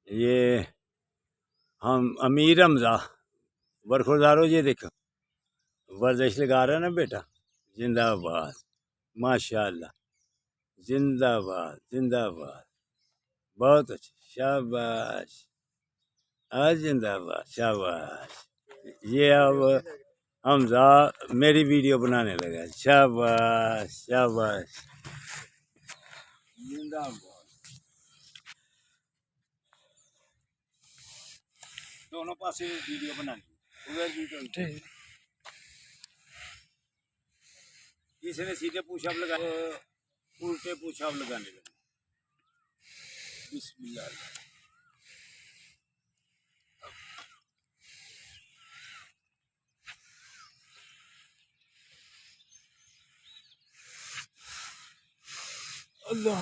ये हम अमीर हमजा बरखुरदारो, ये देखो वर्जिश लगा रहा है ना बेटा। जिंदाबाद, माशाल्लाह, जिंदाबाद जिंदाबाद, बहुत अच्छे, शाबाश, आज जिंदाबाद, शाबाश। ये अब हमजा मेरी वीडियो बनाने लगा, शाबाश शाबाश, जिंदाबाद। दोनों पासे वीडियो बनानी, उधर भी तो इसने सीधे पुशअप लगाए, उल्टे पुशअप लगाने लगे। बिस्मिल्लाह। अल्लाह